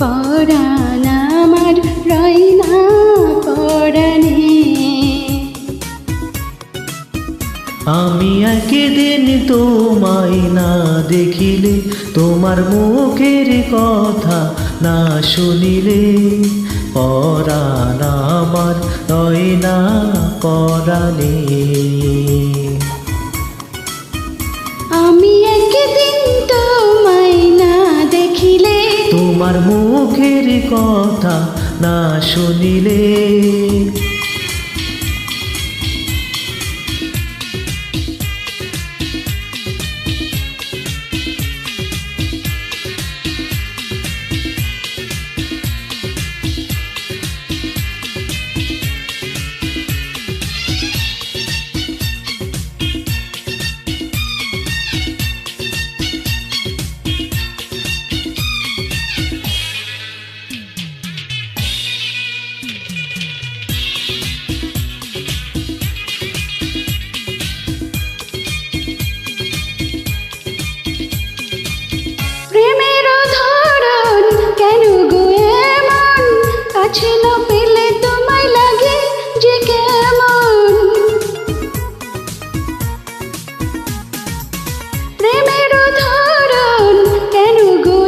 পরাণ আমার রয় না পরাণে। আমি একদিন তোমায় না দেখিলে, তোমার মুখের কথা না শুনিলে, পরাণ আমার রয় না পরাণে। আমি একদিন তোমায় না দেখিলে, তোমার মুখের কথা না শুনিলে, প্রেমের ধরন কেন গো এমন, কাছে না পেলে তোমায় লাগে যে কেমন। প্রেমের ধরন কেন গো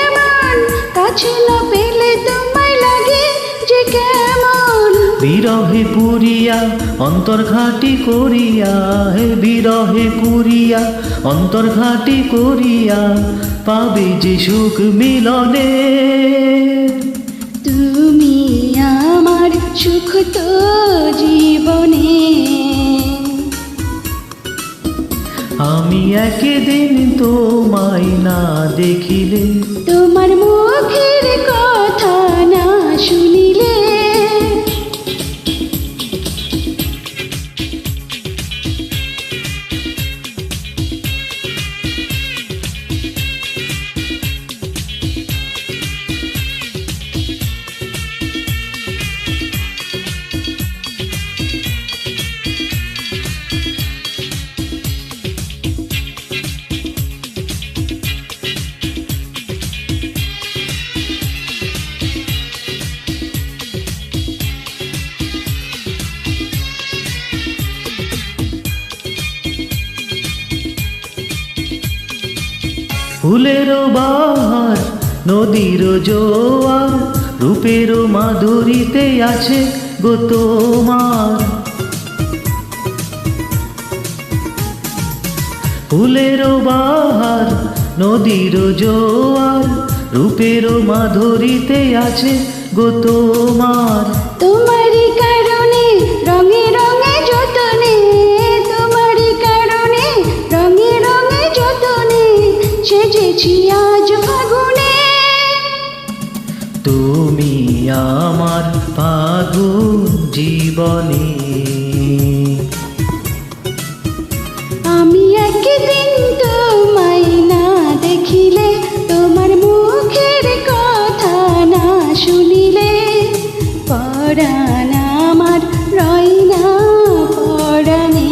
এমন, কাছে না পেলে তোমায় লাগে যে কেমন। বিরহে পুরিয়া অন্তর্ঘাটি করিয়া, হে বিরহে পুরিয়া অন্তর্ঘাটি করিয়া, পাবে যে সুখ মিলনে। তুমি আমার সুখ তো জীবনে। আমি একদিন তোমায় না দেখিলে, তোমার মুখের কথা না শুনিলে, ফুলের বাহার নদীর জোয়ার, রূপের মাধুরীতে আছে গো তোমার। ফুলের বাহার নদীর জোয়ার, রূপের মাধুরীতে আছে গো তোমার। তোমারই কারণে রঙে রঙে যতনে, তোমারই কারণে রঙে রঙে যতনে, সেজেছি আজ ফাগুনে। তুমি আমার ফাগুন জীবনে। আমি একদিন তোমায় না দেখিলে, তোমার মুখের কথা না শুনিলে, পরাণ আমার রয় না পরাণে।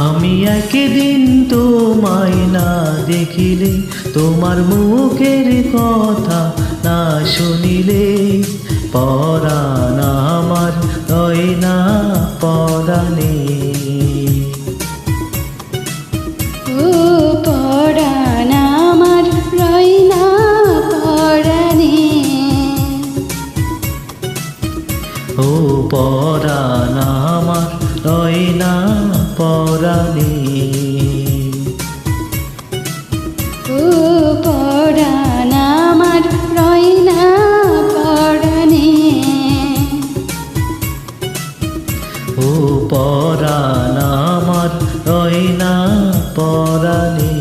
আমি একদিন তোমায় না দেখিলে, তোমার মুখের কথা না শুনিলে, পরাণ আমার রয় না পরাণে। ও পরাণ আমার রয় না পরাণে। ও পরাণ আমার রয় না পরাণে। ও পরাণ আমার রয় না পরাণে। ও পরাণ আমার রয় না পরাণে।